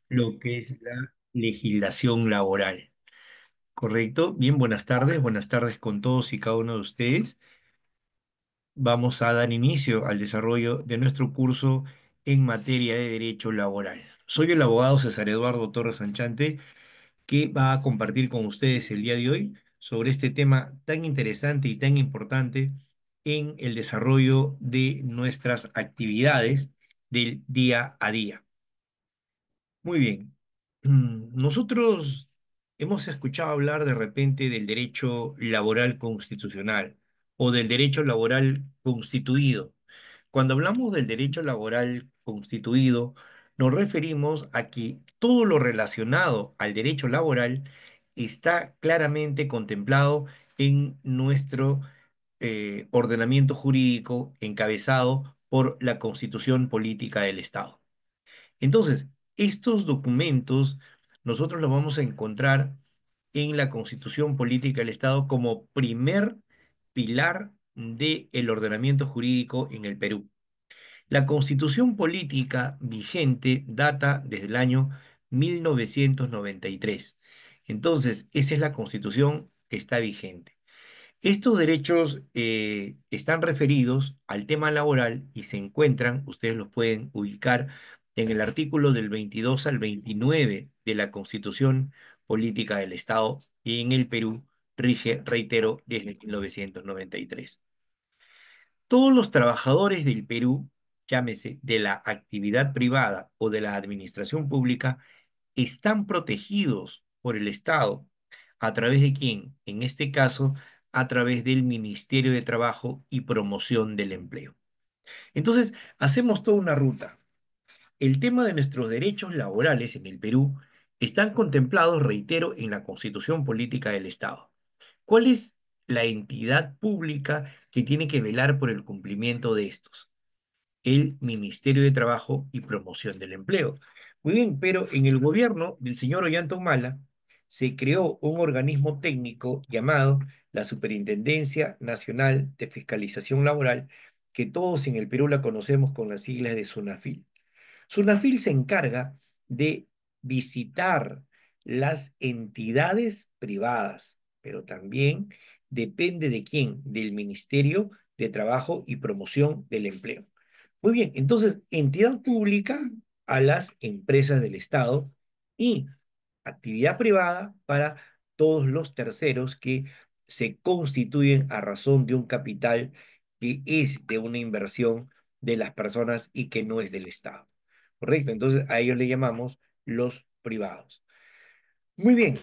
lo que es la legislación laboral. ¿Correcto? Bien, buenas tardes con todos y cada uno de ustedes. Vamos a dar inicio al desarrollo de nuestro curso en materia de derecho laboral. Soy el abogado César Eduardo Torres Sanchante, que va a compartir con ustedes el día de hoy sobre este tema tan interesante y tan importante en el desarrollo de nuestras actividades del día a día. Muy bien. Nosotros hemos escuchado hablar de repente del derecho laboral constitucional o del derecho laboral constituido. Cuando hablamos del derecho laboral constituido, nos referimos a que todo lo relacionado al derecho laboral está claramente contemplado en nuestro ordenamiento jurídico encabezado por la Constitución Política del Estado. Entonces, estos documentos nosotros los vamos a encontrar en la Constitución Política del Estado como primer pilar del ordenamiento jurídico en el Perú. La Constitución Política vigente data desde el año 1993. Entonces, esa es la Constitución que está vigente. Estos derechos están referidos al tema laboral y se encuentran, ustedes los pueden ubicar en el artículo del 22 al 29 de la Constitución Política del Estado y en el Perú rige, reitero, desde 1993. Todos los trabajadores del Perú, llámese de la actividad privada o de la administración pública, están protegidos por el Estado. ¿A través de quién? En este caso, a través del Ministerio de Trabajo y Promoción del Empleo. Entonces, hacemos toda una ruta. El tema de nuestros derechos laborales en el Perú están contemplados, reitero, en la Constitución Política del Estado. ¿Cuál es la entidad pública que tiene que velar por el cumplimiento de estos? El Ministerio de Trabajo y Promoción del Empleo. Muy bien, pero en el gobierno del señor Ollanta Humala se creó un organismo técnico llamado la Superintendencia Nacional de Fiscalización Laboral, que todos en el Perú la conocemos con las siglas de SUNAFIL. SUNAFIL se encarga de visitar las entidades privadas, pero también depende de quién, del Ministerio de Trabajo y Promoción del Empleo. Muy bien, entonces, entidad pública a las empresas del Estado y actividad privada para todos los terceros que se constituyen a razón de un capital que es de una inversión de las personas y que no es del Estado. ¿Correcto? Entonces, a ellos le llamamos los privados. Muy bien,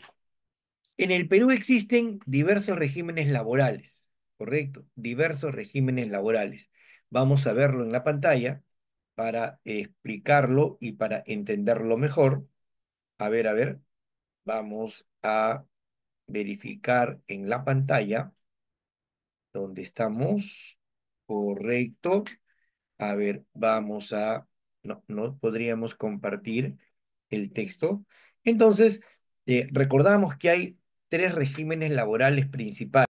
en el Perú existen diversos regímenes laborales, ¿correcto? Diversos regímenes laborales. Vamos a verlo en la pantalla para explicarlo y para entenderlo mejor. A ver, vamos a verificar en la pantalla donde estamos. Correcto. A ver, vamos a... No, no podríamos compartir el texto. Entonces, recordamos que hay tres regímenes laborales principales.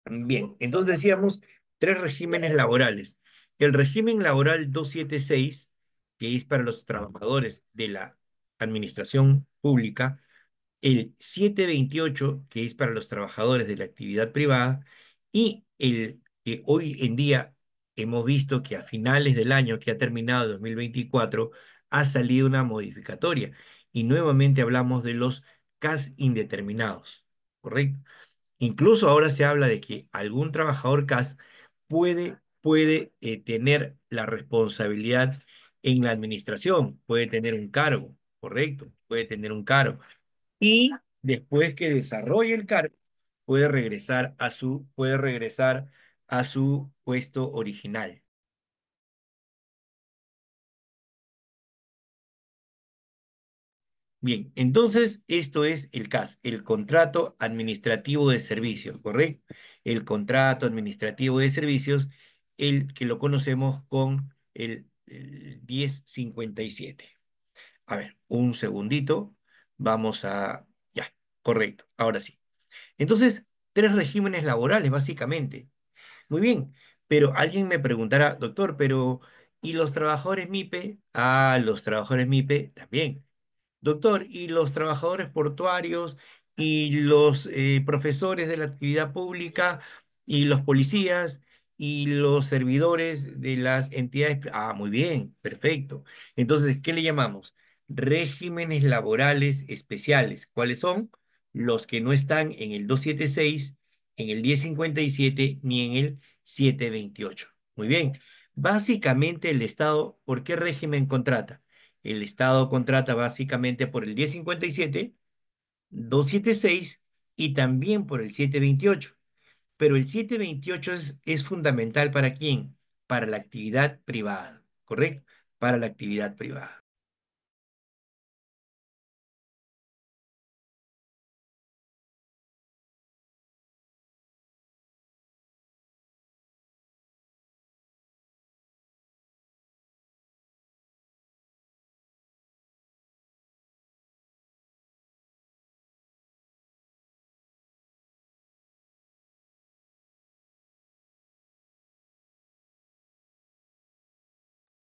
Bien, entonces decíamos tres regímenes laborales. El régimen laboral 276, que es para los trabajadores de la administración pública, el 728, que es para los trabajadores de la actividad privada, y el que hoy en día hemos visto que a finales del año que ha terminado 2024 ha salido una modificatoria y nuevamente hablamos de los CAS indeterminados, ¿correcto? Incluso ahora se habla de que algún trabajador CAS puede tener la responsabilidad en la administración, puede tener un cargo, ¿correcto? Puede tener un cargo y después que desarrolle el cargo, puede regresar a su puesto original. Bien, entonces esto es el CAS, el contrato administrativo de servicios, ¿correcto? El contrato administrativo de servicios, el que lo conocemos con el 1057. A ver, un segundito, vamos a... Ya, correcto, ahora sí. Entonces, tres regímenes laborales, básicamente. Muy bien, pero alguien me preguntará, doctor, pero ¿y los trabajadores MIPE? Ah, los trabajadores MIPE también. Doctor, ¿y los trabajadores portuarios y los profesores de la actividad pública y los policías y los servidores de las entidades? Ah, muy bien, perfecto. Entonces, ¿qué le llamamos? Regímenes laborales especiales. ¿Cuáles son? Los que no están en el 276, en el 1057 ni en el 728. Muy bien. Básicamente el Estado, ¿por qué régimen contrata? El Estado contrata básicamente por el 1057, 276 y también por el 728. Pero el 728 es fundamental ¿para quién? Para la actividad privada, ¿correcto? Para la actividad privada.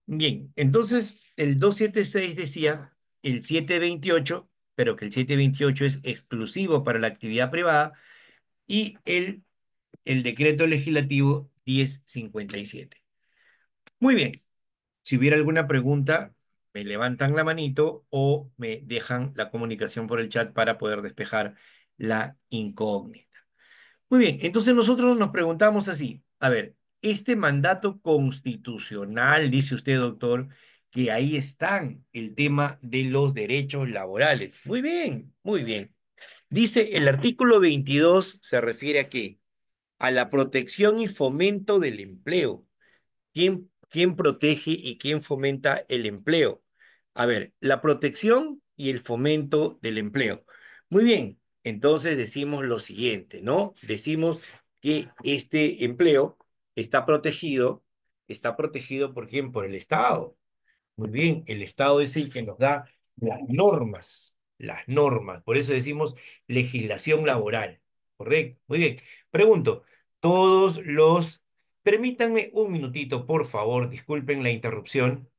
Bien, entonces el 276 decía el 728, pero que el 728 es exclusivo para la actividad privada, y el decreto legislativo 1057. Muy bien. Si hubiera alguna pregunta, me levantan la manito o me dejan la comunicación por el chat para poder despejar la incógnita. Muy bien, entonces nosotros nos preguntamos así, a ver, este mandato constitucional, dice usted, doctor, que ahí están el tema de los derechos laborales. Muy bien, muy bien. Dice el artículo 22 se refiere a qué? A la protección y fomento del empleo. ¿Quién protege y quién fomenta el empleo? A ver, la protección y el fomento del empleo. Muy bien, entonces decimos lo siguiente, ¿no? Decimos que este empleo está protegido ¿por quién? Por el Estado. Muy bien, el Estado es el que nos da las normas, las normas. Por eso decimos legislación laboral. Correcto. Muy bien. Pregunto, todos los... Permítanme un minutito, por favor, disculpen la interrupción.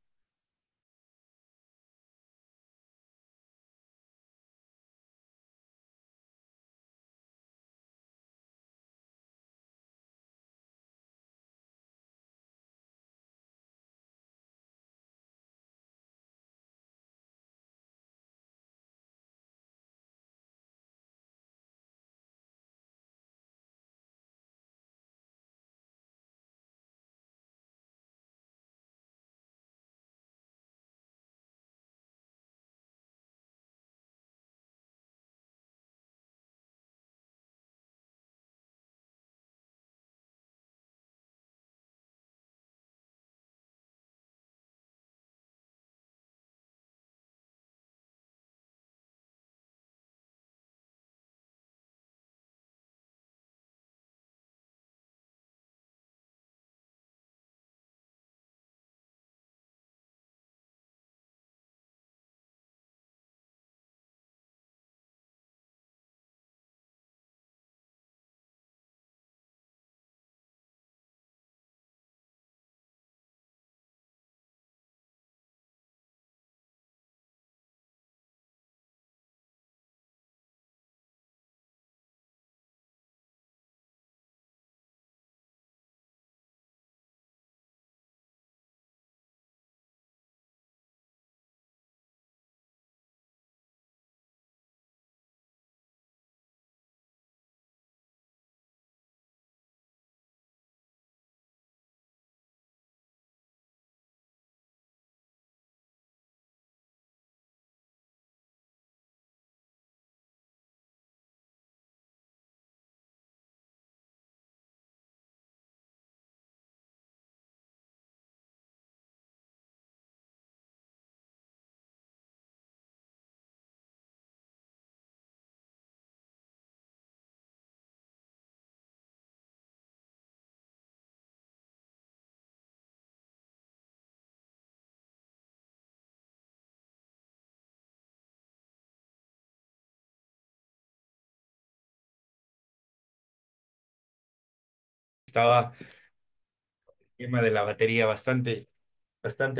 Estaba el tema de la batería bastante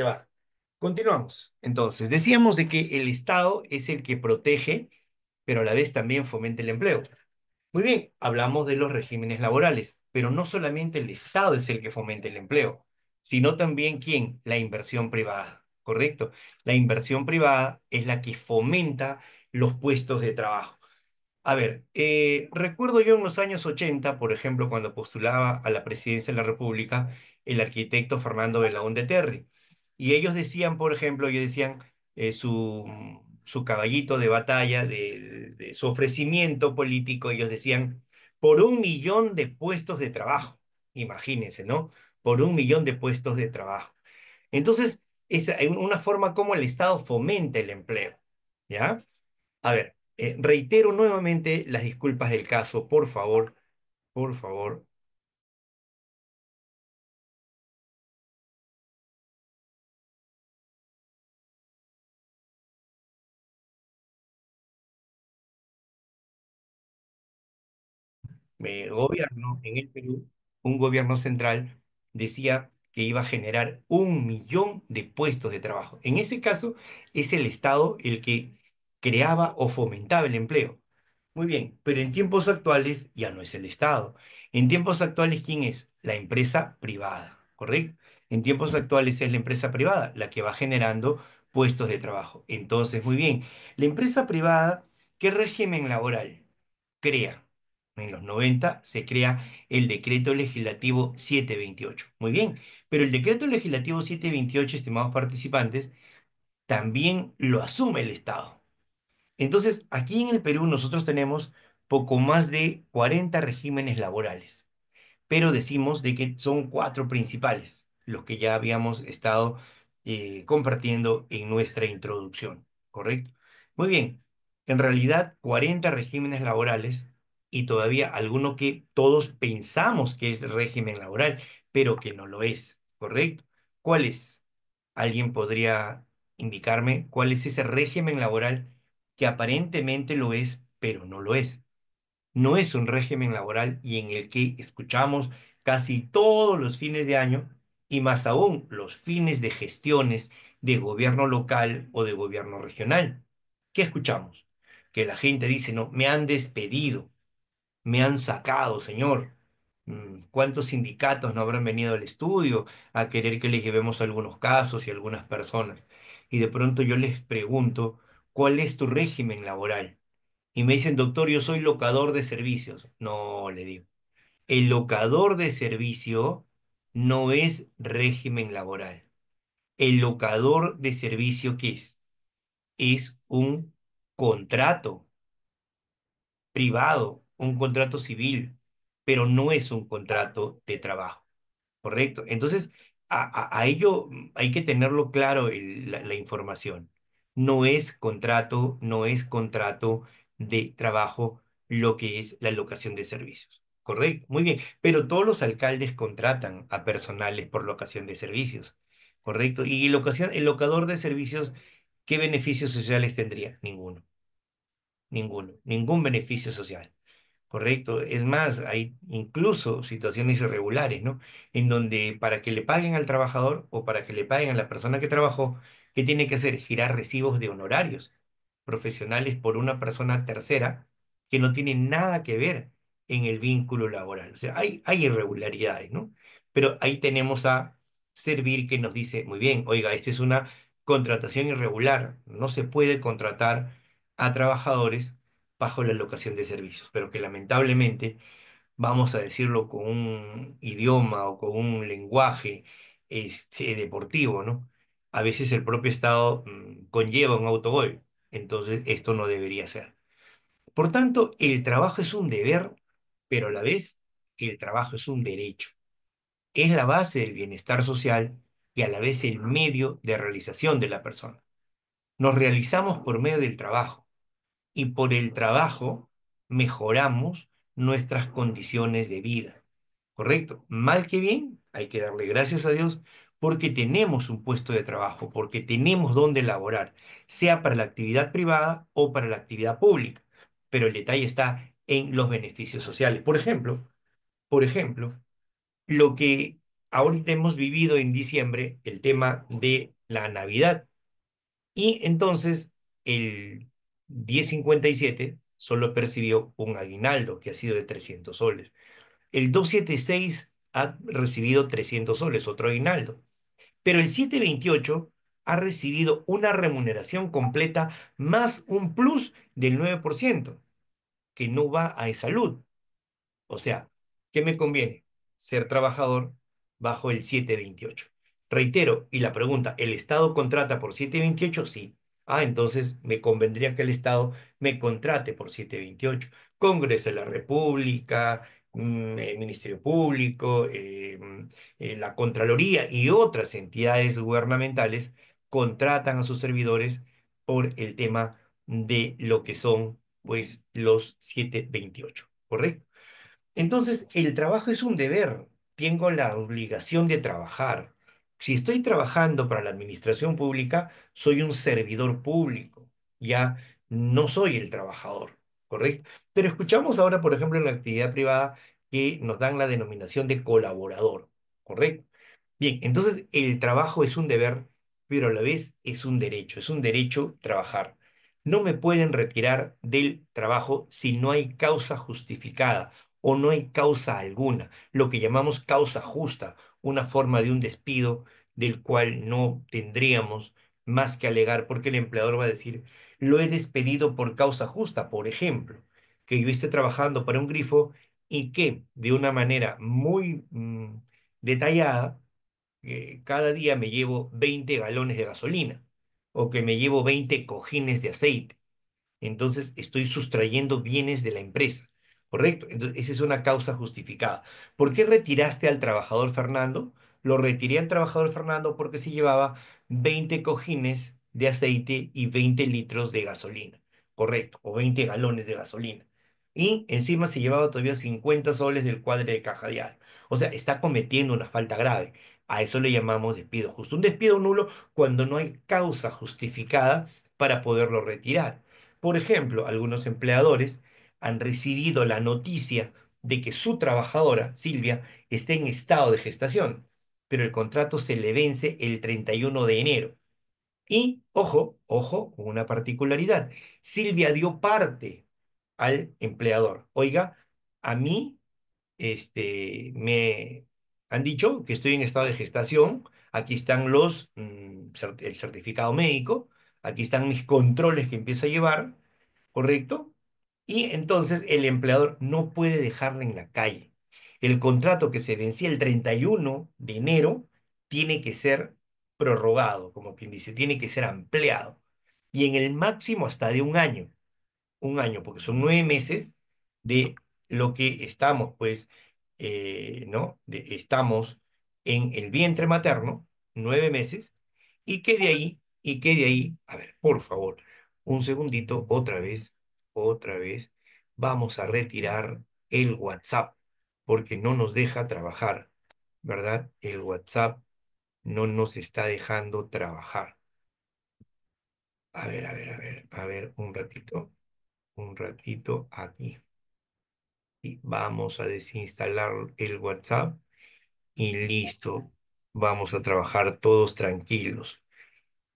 baja. Continuamos. Entonces, decíamos de que el Estado es el que protege, pero a la vez también fomenta el empleo. Muy bien, hablamos de los regímenes laborales, pero no solamente el Estado es el que fomenta el empleo, sino también ¿quién? La inversión privada, ¿correcto? La inversión privada es la que fomenta los puestos de trabajo. A ver, recuerdo yo en los años 80, por ejemplo, cuando postulaba a la presidencia de la República el arquitecto Fernando Belaúnde Terry. Y ellos decían, por ejemplo, ellos decían su caballito de batalla, de su ofrecimiento político, ellos decían, por 1 millón de puestos de trabajo. Imagínense, ¿no? Por 1 millón de puestos de trabajo. Entonces, es una forma como el Estado fomenta el empleo, ¿ya? A ver, reitero nuevamente las disculpas del caso, por favor, por favor. Gobierno en el Perú, un gobierno central decía que iba a generar 1 millón de puestos de trabajo. En ese caso, es el Estado el que creaba o fomentaba el empleo. Muy bien, pero en tiempos actuales ya no es el Estado. En tiempos actuales, ¿quién es? La empresa privada, ¿correcto? En tiempos actuales es la empresa privada la que va generando puestos de trabajo. Entonces, muy bien, la empresa privada, ¿qué régimen laboral crea? En los 90 se crea el decreto legislativo 728. Muy bien, pero el decreto legislativo 728, estimados participantes, también lo asume el Estado. Entonces, aquí en el Perú nosotros tenemos poco más de 40 regímenes laborales, pero decimos de que son cuatro principales, los que ya habíamos estado compartiendo en nuestra introducción, ¿correcto? Muy bien, en realidad 40 regímenes laborales y todavía alguno que todos pensamos que es régimen laboral, pero que no lo es, ¿correcto? ¿Cuál es? ¿Alguien podría indicarme cuál es ese régimen laboral que aparentemente lo es, pero no lo es? No es un régimen laboral y en el que escuchamos casi todos los fines de año y más aún los fines de gestiones de gobierno local o de gobierno regional. ¿Qué escuchamos? Que la gente dice, no, me han despedido, me han sacado, señor. ¿Cuántos sindicatos no habrán venido al estudio a querer que les llevemos algunos casos y algunas personas? Y de pronto yo les pregunto, ¿cuál es tu régimen laboral? Y me dicen, doctor, yo soy locador de servicios. No, le digo. El locador de servicio no es régimen laboral. El locador de servicio, ¿qué es? Es un contrato privado, un contrato civil, pero no es un contrato de trabajo. Correcto. Entonces, a ello hay que tenerlo claro la información. No es contrato, no es contrato de trabajo lo que es la locación de servicios. Correcto. Muy bien. Pero todos los alcaldes contratan a personales por locación de servicios. Correcto. Y el locador de servicios, ¿qué beneficios sociales tendría? Ninguno. Ninguno. Ningún beneficio social. Correcto. Es más, hay incluso situaciones irregulares, ¿no? En donde para que le paguen al trabajador o para que le paguen a la persona que trabajó, ¿qué tiene que hacer? Girar recibos de honorarios profesionales por una persona tercera que no tiene nada que ver en el vínculo laboral. O sea, hay irregularidades, ¿no? Pero ahí tenemos a Servir que nos dice, muy bien, oiga, esta es una contratación irregular. No se puede contratar a trabajadores bajo la locación de servicios, pero que lamentablemente, vamos a decirlo con un idioma o con un lenguaje deportivo, ¿no? A veces el propio Estado conlleva un autogol, entonces esto no debería ser. Por tanto, el trabajo es un deber, pero a la vez el trabajo es un derecho. Es la base del bienestar social y a la vez el medio de realización de la persona. Nos realizamos por medio del trabajo y por el trabajo mejoramos nuestras condiciones de vida. ¿Correcto? Mal que bien, hay que darle gracias a Dios porque tenemos un puesto de trabajo, porque tenemos donde laborar, sea para la actividad privada o para la actividad pública. Pero el detalle está en los beneficios sociales. Por ejemplo, lo que ahorita hemos vivido en diciembre, el tema de la Navidad. Y entonces el 1057 solo percibió un aguinaldo que ha sido de 300 soles. El 276 ha recibido 300 soles, otro aguinaldo. Pero el 728 ha recibido una remuneración completa más un plus del 9% que no va a salud. O sea, ¿qué me conviene? Ser trabajador bajo el 728. Reitero, y la pregunta, ¿el Estado contrata por 728? Sí. Ah, entonces me convendría que el Estado me contrate por 728. Congreso de la República, el Ministerio Público, la Contraloría y otras entidades gubernamentales contratan a sus servidores por el tema de lo que son, pues, los 728, ¿correcto? Entonces, el trabajo es un deber. Tengo la obligación de trabajar. Si estoy trabajando para la administración pública, soy un servidor público. Ya no soy el trabajador, ¿correcto? Pero escuchamos ahora, por ejemplo, en la actividad privada que nos dan la denominación de colaborador, ¿correcto? Bien, entonces el trabajo es un deber, pero a la vez es un derecho trabajar. No me pueden retirar del trabajo si no hay causa justificada o no hay causa alguna, lo que llamamos causa justa, una forma de un despido del cual no tendríamos más que alegar porque el empleador va a decir, lo he despedido por causa justa, por ejemplo, que yo esté trabajando para un grifo y que de una manera muy detallada, cada día me llevo 20 galones de gasolina o que me llevo 20 cojines de aceite. Entonces estoy sustrayendo bienes de la empresa, ¿correcto? Entonces esa es una causa justificada. ¿Por qué retiraste al trabajador Fernando? Lo retiré al trabajador Fernando porque se llevaba 20 cojines de aceite y 20 litros de gasolina, ¿correcto? O 20 galones de gasolina. Y encima se llevaba todavía 50 soles del cuadre de caja diaria. O sea, está cometiendo una falta grave. A eso le llamamos despido justo. Un despido nulo cuando no hay causa justificada para poderlo retirar. Por ejemplo, algunos empleadores han recibido la noticia de que su trabajadora, Silvia, está en estado de gestación, pero el contrato se le vence el 31 de enero. Y, ojo, ojo, con una particularidad, Silvia dio parte al empleador. Oiga, a mí me han dicho que estoy en estado de gestación, aquí están el certificado médico, aquí están mis controles que empiezo a llevar, ¿correcto? Y entonces el empleador no puede dejarla en la calle. El contrato que se vencía el 31 de enero tiene que ser prorrogado, como quien dice, tiene que ser ampliado. Y en el máximo hasta de un año, porque son 9 meses de lo que estamos, pues, ¿no? Estamos en el vientre materno, 9 meses, a ver, por favor, un segundito, otra vez, vamos a retirar el WhatsApp, porque no nos deja trabajar, ¿verdad? El WhatsApp no nos está dejando trabajar. A ver, un ratito aquí. Y vamos a desinstalar el WhatsApp y listo. Vamos a trabajar todos tranquilos.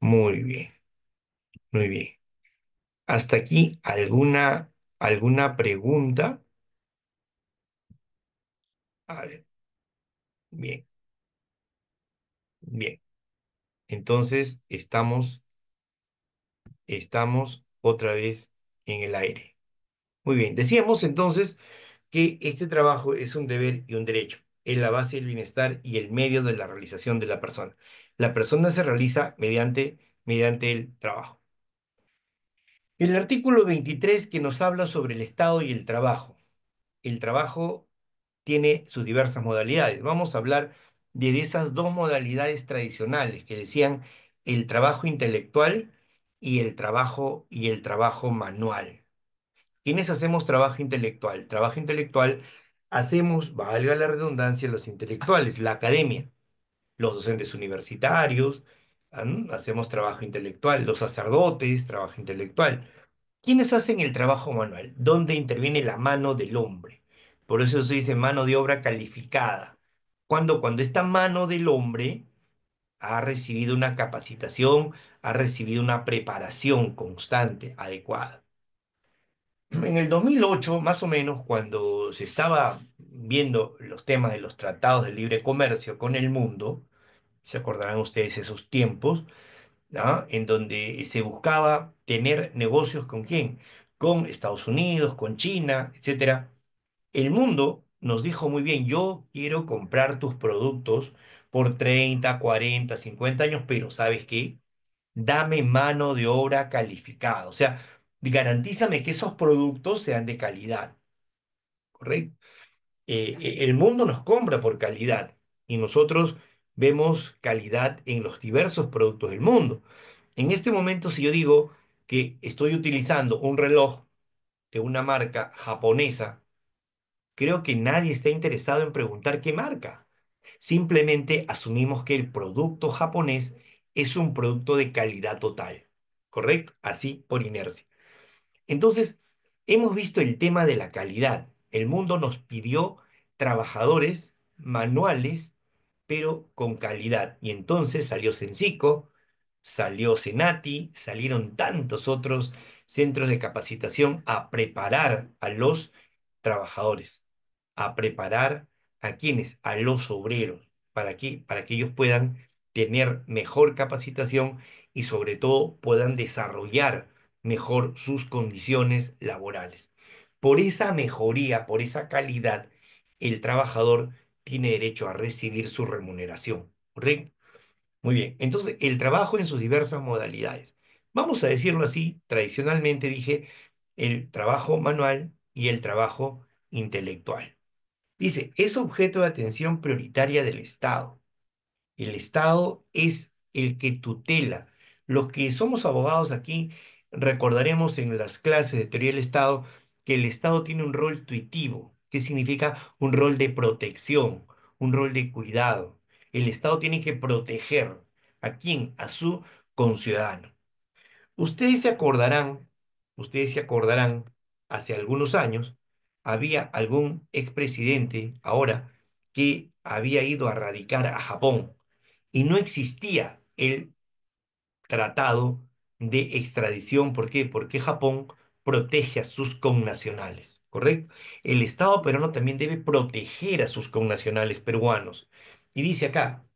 Muy bien, muy bien. Hasta aquí, ¿alguna pregunta? A ver, bien, bien. Entonces, estamos otra vez en el aire. Muy bien. Decíamos entonces que este trabajo es un deber y un derecho. Es la base del bienestar y el medio de la realización de la persona. La persona se realiza mediante el trabajo. El artículo 23 que nos habla sobre el Estado y el trabajo. El trabajo tiene sus diversas modalidades. Vamos a hablar de esas dos modalidades tradicionales que decían el trabajo intelectual y el trabajo manual. ¿Quiénes hacemos trabajo intelectual? Trabajo intelectual hacemos, valga la redundancia, los intelectuales, la academia, los docentes universitarios, hacemos trabajo intelectual, los sacerdotes, trabajo intelectual. ¿Quiénes hacen el trabajo manual? ¿Dónde interviene la mano del hombre? Por eso se dice mano de obra calificada. Cuando esta mano del hombre ha recibido una capacitación, ha recibido una preparación constante, adecuada. En el 2008, más o menos, cuando se estaba viendo los temas de los tratados de libre comercio con el mundo, se acordarán ustedes esos tiempos, ¿ah? En donde se buscaba tener negocios con quién, con Estados Unidos, con China, etcétera. El mundo nos dijo muy bien, yo quiero comprar tus productos por 30, 40, 50 años, pero ¿sabes qué? Dame mano de obra calificada, o sea, garantízame que esos productos sean de calidad, ¿correcto? El mundo nos compra por calidad y nosotros vemos calidad en los diversos productos del mundo. En este momento, si yo digo que estoy utilizando un reloj de una marca japonesa, creo que nadie está interesado en preguntar qué marca. Simplemente asumimos que el producto japonés es un producto de calidad total, ¿correcto? Así por inercia. Entonces, hemos visto el tema de la calidad. El mundo nos pidió trabajadores manuales, pero con calidad. Y entonces salió Sensico, salió Senati, salieron tantos otros centros de capacitación a preparar a los trabajadores, a preparar a quienes, a los obreros, para que ellos puedan tener mejor capacitación y sobre todo puedan desarrollar mejor sus condiciones laborales. Por esa mejoría, por esa calidad, el trabajador tiene derecho a recibir su remuneración, ¿correcto? Muy bien, entonces el trabajo en sus diversas modalidades. Vamos a decirlo así, tradicionalmente dije el trabajo manual y el trabajo intelectual. Dice, es objeto de atención prioritaria del Estado. El Estado es el que tutela. Los que somos abogados aquí recordaremos en las clases de teoría del Estado que el Estado tiene un rol tuitivo, que significa un rol de protección, un rol de cuidado. El Estado tiene que proteger a quién, a su conciudadano. Ustedes se acordarán, ustedes se acordarán, hace algunos años había algún expresidente ahora que había ido a radicar a Japón y no existía el tratado de extradición. ¿Por qué? Porque Japón protege a sus connacionales, ¿correcto? El Estado peruano también debe proteger a sus connacionales peruanos. Y dice acá,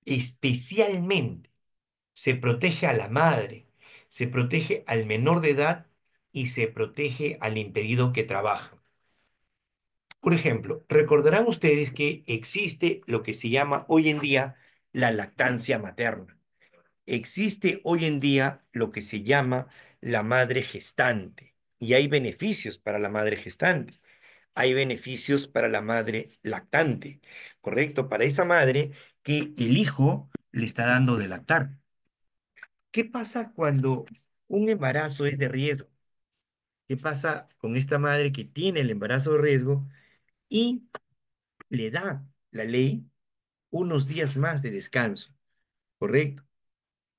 especialmente se protege a la madre, se protege al menor de edad y se protege al impedido que trabaja. Por ejemplo, recordarán ustedes que existe lo que se llama hoy en día la lactancia materna. Existe hoy en día lo que se llama la madre gestante y hay beneficios para la madre gestante. Hay beneficios para la madre lactante, ¿correcto? Para esa madre que el hijo le está dando de lactar. ¿Qué pasa cuando un embarazo es de riesgo? ¿Qué pasa con esta madre que tiene el embarazo de riesgo y le da la ley unos días más de descanso? ¿Correcto?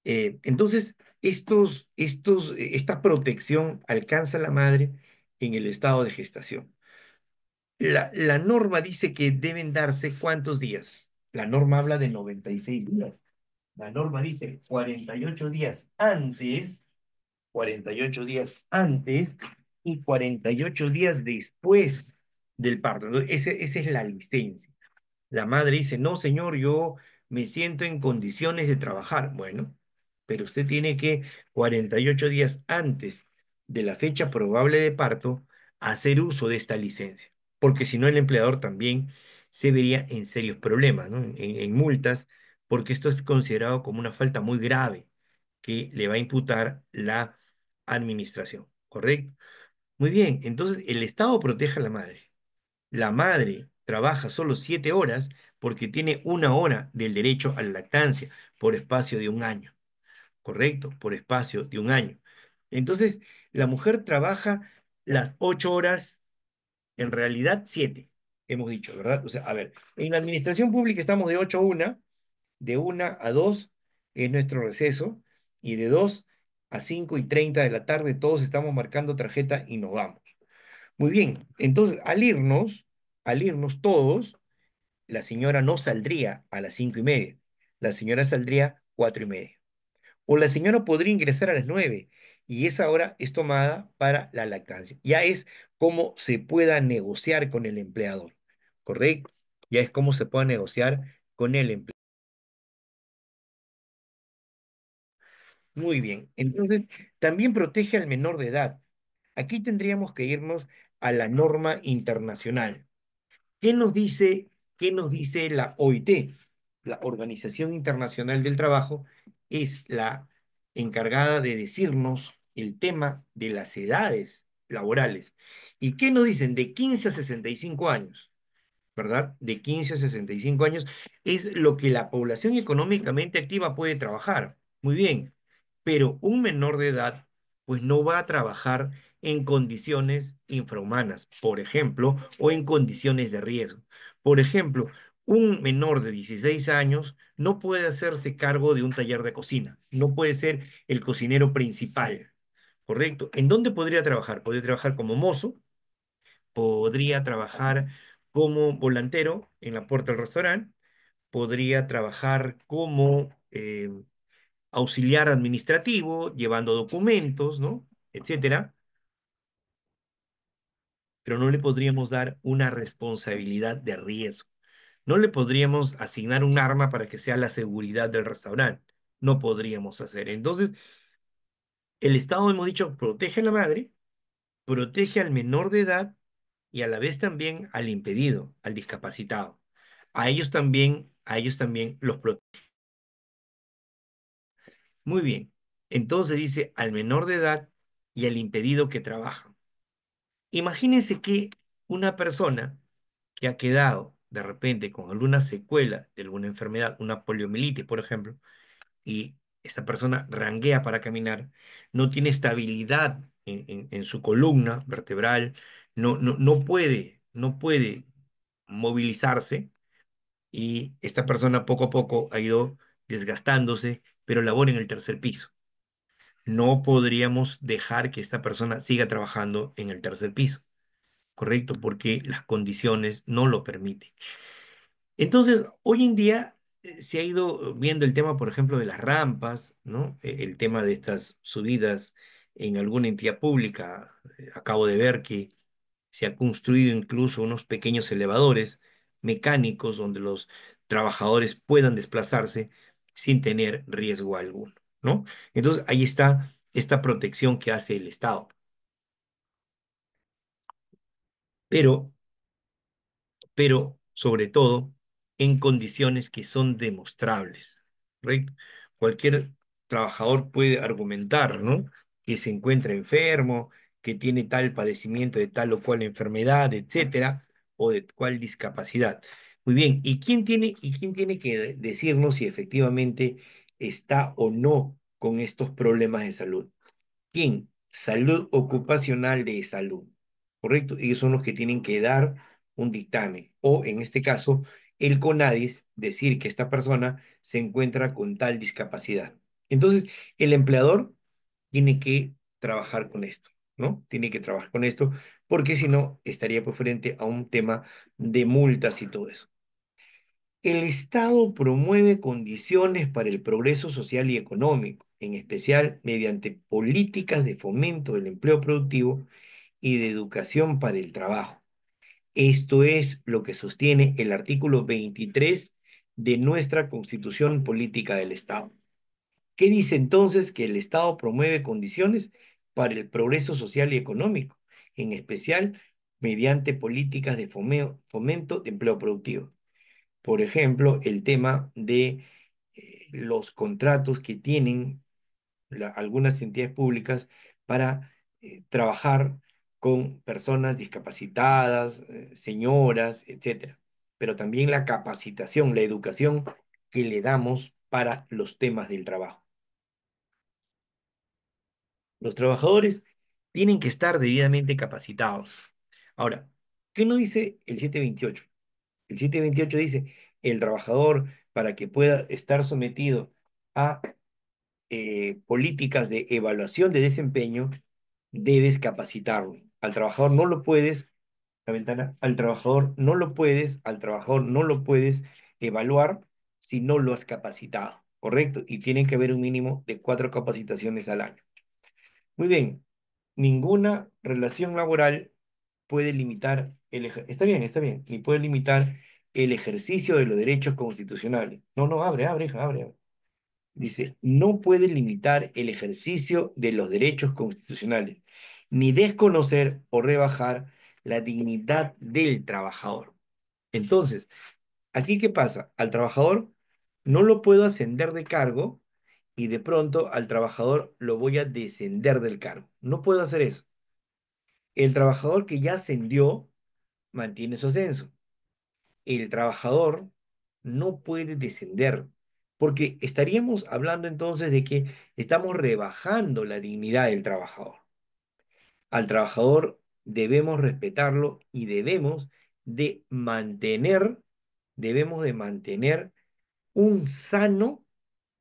Entonces, esta protección alcanza a la madre en el estado de gestación. La norma dice que deben darse ¿cuántos días? La norma habla de 96 días. La norma dice 48 días antes, 48 días antes y 48 días después del parto. Entonces, esa es la licencia. La madre dice, no, señor, yo me siento en condiciones de trabajar. Bueno, pero usted tiene que 48 días antes de la fecha probable de parto hacer uso de esta licencia, porque si no el empleador también se vería en serios problemas, ¿no? En multas, porque esto es considerado como una falta muy grave que le va a imputar la administración, ¿correcto? Muy bien, entonces el Estado protege a la madre. La madre trabaja solo 7 horas porque tiene 1 hora del derecho a la lactancia por espacio de un año, ¿correcto? Por espacio de un año. Entonces, la mujer trabaja las 8 horas, en realidad 7, hemos dicho, ¿verdad? O sea, a ver, en la administración pública estamos de 8 a 1, de 1 a 2 es nuestro receso, y de 2 a 5:30 de la tarde todos estamos marcando tarjeta y nos vamos. Muy bien, entonces al irnos todos, la señora no saldría a las 5:30, la señora saldría 4:30. O la señora podría ingresar a las 9 y esa hora es tomada para la lactancia. Ya es como se pueda negociar con el empleador, ¿correcto? Ya es como se pueda negociar con el empleador. Muy bien. Entonces, también protege al menor de edad. Aquí tendríamos que irnos a la norma internacional. ¿Qué nos dice, qué nos dice la OIT? La Organización Internacional del Trabajo es la encargada de decirnos el tema de las edades laborales. ¿Y qué nos dicen? De 15 a 65 años. ¿Verdad? De 15 a 65 años, es lo que la población económicamente activa puede trabajar. Muy bien, pero un menor de edad, pues no va a trabajar en condiciones infrahumanas, por ejemplo, o en condiciones de riesgo. Por ejemplo, un menor de 16 años no puede hacerse cargo de un taller de cocina, no puede ser el cocinero principal, ¿correcto? ¿En dónde podría trabajar? Podría trabajar como mozo, podría trabajar como volantero en la puerta del restaurante, podría trabajar como auxiliar administrativo, llevando documentos, ¿no? Etcétera, pero no le podríamos dar una responsabilidad de riesgo. No le podríamos asignar un arma para que sea la seguridad del restaurante. No podríamos hacer. Entonces, el Estado, hemos dicho, protege a la madre, protege al menor de edad y a la vez también al impedido, al discapacitado. A ellos también los protege. Muy bien. Entonces dice al menor de edad y al impedido que trabaja. Imagínense que una persona que ha quedado de repente con alguna secuela de alguna enfermedad, una poliomielitis, por ejemplo, y esta persona ranguea para caminar, no tiene estabilidad en su columna vertebral, no puede movilizarse y esta persona poco a poco ha ido desgastándose, pero labora en el tercer piso. No podríamos dejar que esta persona siga trabajando en el tercer piso, ¿correcto? Porque las condiciones no lo permiten. Entonces, hoy en día se ha ido viendo el tema, por ejemplo, de las rampas, ¿no? El tema de estas subidas en alguna entidad pública. Acabo de ver que se ha construido incluso unos pequeños elevadores mecánicos donde los trabajadores puedan desplazarse sin tener riesgo alguno, ¿no? Entonces, ahí está esta protección que hace el Estado. Pero sobre todo en condiciones que son demostrables, ¿correcto? Cualquier trabajador puede argumentar, ¿no? Que se encuentra enfermo, que tiene tal padecimiento de tal o cual enfermedad, etcétera, o de cual discapacidad. Muy bien, ¿y quién tiene que decirnos si efectivamente está o no con estos problemas de salud? ¿Quién? Salud ocupacional de salud, ¿correcto? Ellos son los que tienen que dar un dictamen, o en este caso, el CONADIS decir que esta persona se encuentra con tal discapacidad. Entonces, el empleador tiene que trabajar con esto, ¿no? Tiene que trabajar con esto, porque si no, estaría por frente a un tema de multas y todo eso. El Estado promueve condiciones para el progreso social y económico, en especial mediante políticas de fomento del empleo productivo y de educación para el trabajo. Esto es lo que sostiene el artículo 23 de nuestra Constitución Política del Estado. ¿Qué dice entonces? Que el Estado promueve condiciones para el progreso social y económico, en especial mediante políticas de fomento de empleo productivo. Por ejemplo, el tema de los contratos que tienen algunas entidades públicas para trabajar con personas discapacitadas, señoras, etcétera. Pero también la capacitación, la educación que le damos para los temas del trabajo. Los trabajadores tienen que estar debidamente capacitados. Ahora, ¿qué no dice el 728? El 728 dice, el trabajador, para que pueda estar sometido a políticas de evaluación de desempeño, debes capacitarlo. Al trabajador no lo puedes la ventana, al trabajador no lo puedes evaluar si no lo has capacitado, ¿correcto? Y tiene que haber un mínimo de 4 capacitaciones al año. Muy bien, ninguna relación laboral puede limitar está bien, ni puede limitar el ejercicio de los derechos constitucionales. No, no, abre, hija, abre. Dice, no puede limitar el ejercicio de los derechos constitucionales, ni desconocer o rebajar la dignidad del trabajador. Entonces, ¿aquí qué pasa? Al trabajador no lo puedo ascender de cargo y de pronto al trabajador lo voy a descender del cargo. No puedo hacer eso. El trabajador que ya ascendió mantiene su ascenso. El trabajador no puede descender, porque estaríamos hablando entonces de que estamos rebajando la dignidad del trabajador. Al trabajador debemos respetarlo y debemos de mantener un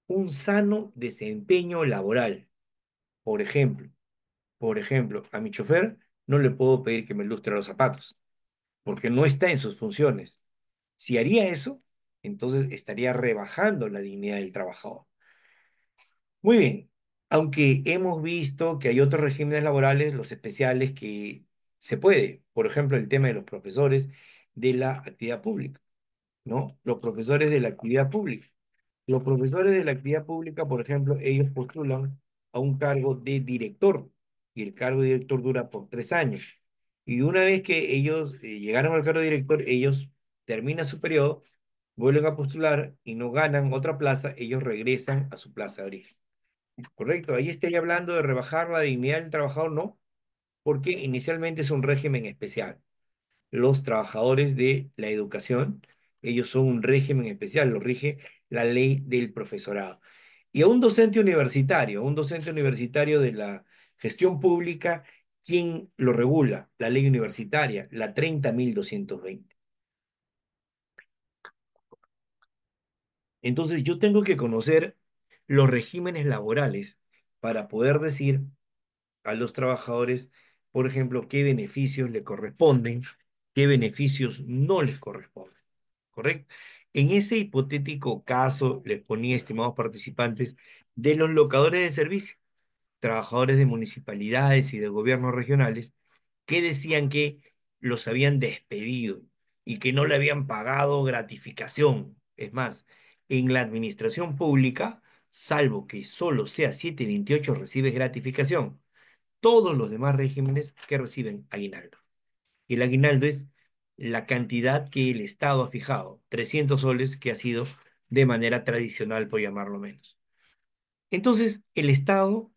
un sano desempeño laboral. Por ejemplo, por ejemplo, a mi chofer no le puedo pedir que me lustre los zapatos, porque no está en sus funciones. Si haría eso, entonces estaría rebajando la dignidad del trabajador. Muy bien, aunque hemos visto que hay otros regímenes laborales, los especiales, que se puede. Por ejemplo, el tema de los profesores de la actividad pública, ¿no? Los profesores de la actividad pública. Los profesores de la actividad pública, por ejemplo, ellos postulan a un cargo de director y el cargo de director dura por 3 años. Y una vez que ellos llegaron al cargo de director, ellos terminan su periodo, vuelven a postular y no ganan otra plaza, ellos regresan a su plaza de origen. ¿Correcto? Ahí estaría hablando de rebajar la dignidad del trabajador, no, porque inicialmente es un régimen especial. Los trabajadores de la educación, ellos son un régimen especial, lo rige la ley del profesorado. Y a un docente universitario de la gestión pública, ¿quién lo regula? La ley universitaria, la 30.220. Entonces yo tengo que conocer los regímenes laborales para poder decir a los trabajadores, por ejemplo, qué beneficios le corresponden, qué beneficios no les corresponden. ¿Correcto? En ese hipotético caso, les ponía, estimados participantes, de los locadores de servicio, trabajadores de municipalidades y de gobiernos regionales, que decían que los habían despedido y que no le habían pagado gratificación. Es más, en la administración pública, salvo que solo sea 728 recibes gratificación, todos los demás regímenes que reciben aguinaldo. Y el aguinaldo es la cantidad que el Estado ha fijado, 300 soles, que ha sido de manera tradicional, por llamarlo menos. Entonces, el Estado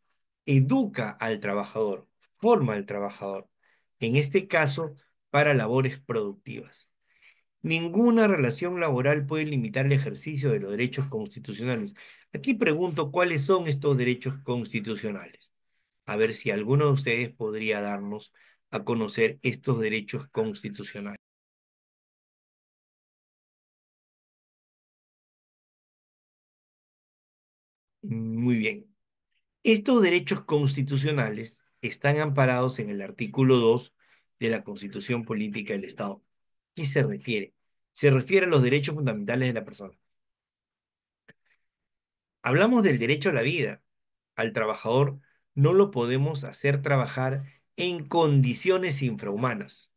educa al trabajador, forma al trabajador, en este caso, para labores productivas. Ninguna relación laboral puede limitar el ejercicio de los derechos constitucionales. Aquí pregunto cuáles son estos derechos constitucionales. A ver si alguno de ustedes podría darnos a conocer estos derechos constitucionales. Muy bien. Estos derechos constitucionales están amparados en el artículo 2 de la Constitución Política del Estado. ¿Qué se refiere? Se refiere a los derechos fundamentales de la persona. Hablamos del derecho a la vida. Al trabajador no lo podemos hacer trabajar en condiciones infrahumanas.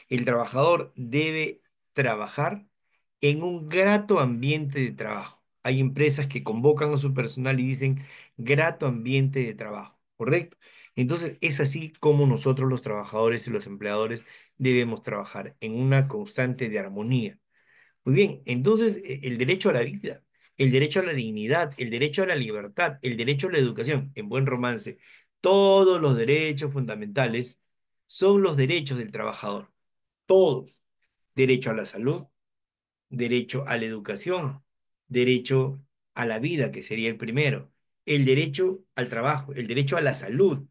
El trabajador debe trabajar en un grato ambiente de trabajo. Hay empresas que convocan a su personal y dicen grato ambiente de trabajo, ¿correcto? Entonces es así como nosotros los trabajadores y los empleadores debemos trabajar en una constante de armonía. Muy bien, entonces el derecho a la vida, el derecho a la dignidad, el derecho a la libertad, el derecho a la educación, en buen romance, todos los derechos fundamentales son los derechos del trabajador, todos. Derecho a la salud, derecho a la educación, derecho a la vida, que sería el primero, el derecho al trabajo, el derecho a la salud,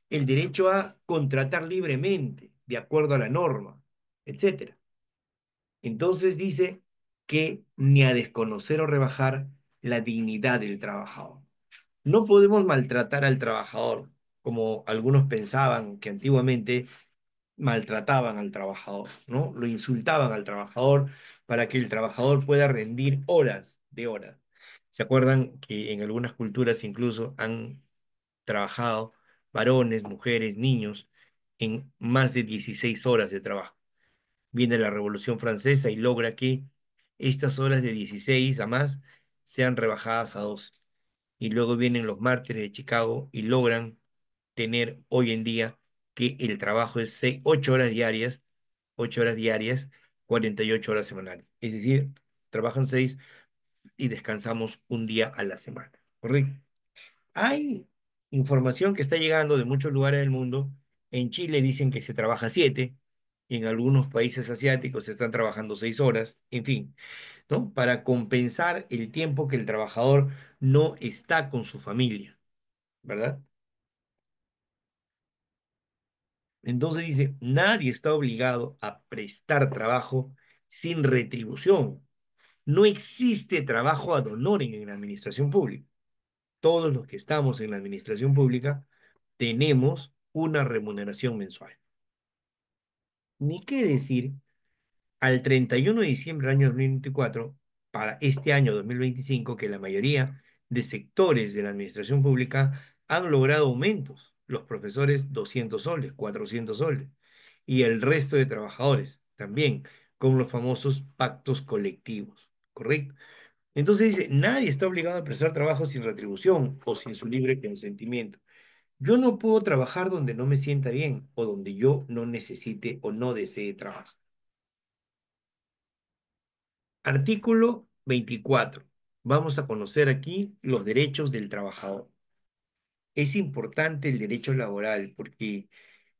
el derecho a contratar libremente, de acuerdo a la norma, etcétera. Entonces dice que ni a desconocer o rebajar la dignidad del trabajador. No podemos maltratar al trabajador, como algunos pensaban que antiguamente maltrataban al trabajador, ¿no? Lo insultaban al trabajador para que el trabajador pueda rendir horas de horas. ¿Se acuerdan que en algunas culturas incluso han trabajado varones, mujeres, niños en más de 16 horas de trabajo? Viene la Revolución Francesa y logra que estas horas de 16 a más sean rebajadas a 12. Y luego vienen los mártires de Chicago y logran tener hoy en día que el trabajo es 8 horas diarias, 8 horas diarias, 48 horas semanales. Es decir, trabajan 6 y descansamos un día a la semana. ¿Correcto? Hay información que está llegando de muchos lugares del mundo. En Chile dicen que se trabaja 7, en algunos países asiáticos se están trabajando 6 horas, en fin, ¿no? Para compensar el tiempo que el trabajador no está con su familia, ¿verdad? Entonces dice, nadie está obligado a prestar trabajo sin retribución. No existe trabajo ad honorem en la administración pública. Todos los que estamos en la administración pública tenemos una remuneración mensual. Ni qué decir al 31 de diciembre del año 2024, para este año 2025, que la mayoría de sectores de la administración pública han logrado aumentos. Los profesores 200 soles, 400 soles, y el resto de trabajadores también, con los famosos pactos colectivos, ¿correcto? Entonces dice, nadie está obligado a prestar trabajo sin retribución o sin su libre consentimiento. Yo no puedo trabajar donde no me sienta bien o donde yo no necesite o no desee trabajar. Artículo 24. Vamos a conocer aquí los derechos del trabajador. Es importante el derecho laboral porque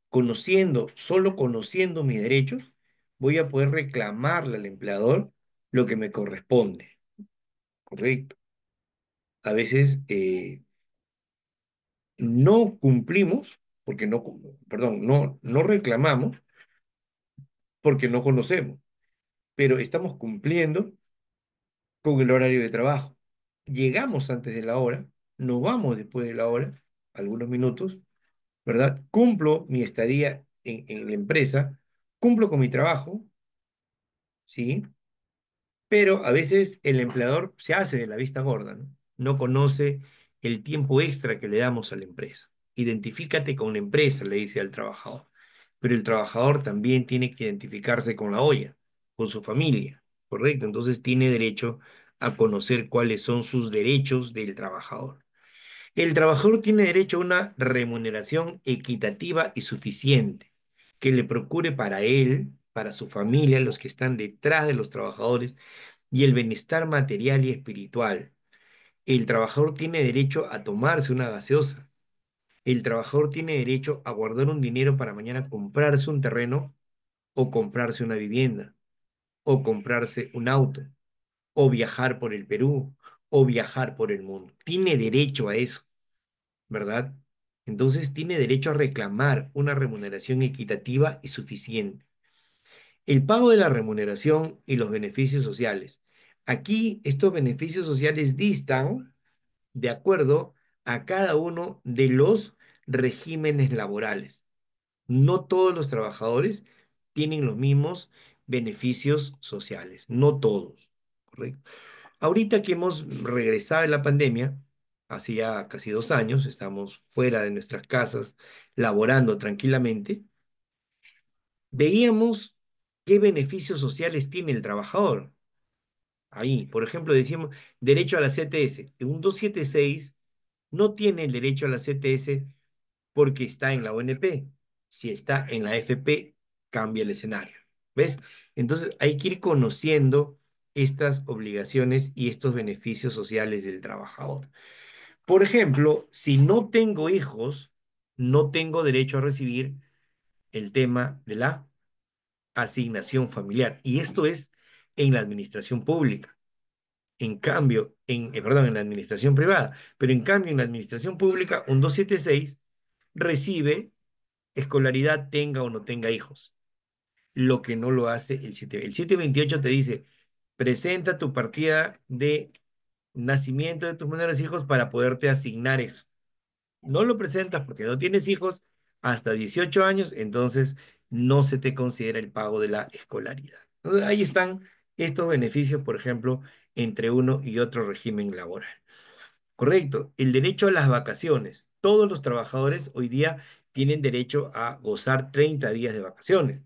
conociendo, solo conociendo mis derechos, voy a poder reclamarle al empleador lo que me corresponde. Correcto. A veces no cumplimos, porque no, perdón, no reclamamos porque no conocemos, pero estamos cumpliendo con el horario de trabajo. Llegamos antes de la hora, nos vamos después de la hora, algunos minutos, ¿verdad? Cumplo mi estadía en la empresa, cumplo con mi trabajo, ¿sí? Pero a veces el empleador se hace de la vista gorda, ¿no? No conoce el tiempo extra que le damos a la empresa. Identifícate con la empresa, le dice al trabajador. Pero el trabajador también tiene que identificarse con la olla, con su familia, ¿correcto? Entonces tiene derecho a conocer cuáles son sus derechos del trabajador. El trabajador tiene derecho a una remuneración equitativa y suficiente que le procure para él, para su familia, los que están detrás de los trabajadores, y el bienestar material y espiritual. El trabajador tiene derecho a tomarse una gaseosa. El trabajador tiene derecho a guardar un dinero para mañana comprarse un terreno o comprarse una vivienda o comprarse un auto o viajar por el Perú o viajar por el mundo. Tiene derecho a eso, ¿verdad? Entonces tiene derecho a reclamar una remuneración equitativa y suficiente. El pago de la remuneración y los beneficios sociales. Aquí estos beneficios sociales distan de acuerdo a cada uno de los regímenes laborales. No todos los trabajadores tienen los mismos beneficios sociales, no todos, ¿correcto? Ahorita que hemos regresado de la pandemia, hace ya casi 2 años, estamos fuera de nuestras casas, laborando tranquilamente, veíamos qué beneficios sociales tiene el trabajador. Ahí, por ejemplo, decíamos derecho a la CTS. En un 276 no tiene el derecho a la CTS porque está en la ONP. Si está en la FP, cambia el escenario. ¿Ves? Entonces hay que ir conociendo estas obligaciones y estos beneficios sociales del trabajador. Por ejemplo, si no tengo hijos, no tengo derecho a recibir el tema de la asignación familiar. Y esto es en la administración pública. En cambio, perdón, en la administración privada. Pero en cambio, en la administración pública, un 276 recibe escolaridad tenga o no tenga hijos, lo que no lo hace el 7. El 728 te dice, presenta tu partida de nacimiento de tus menores hijos para poderte asignar eso. No lo presentas porque no tienes hijos hasta 18 años, entonces no se te considera el pago de la escolaridad. Entonces, ahí están estos beneficios, por ejemplo, entre uno y otro régimen laboral. Correcto. El derecho a las vacaciones. Todos los trabajadores hoy día tienen derecho a gozar 30 días de vacaciones,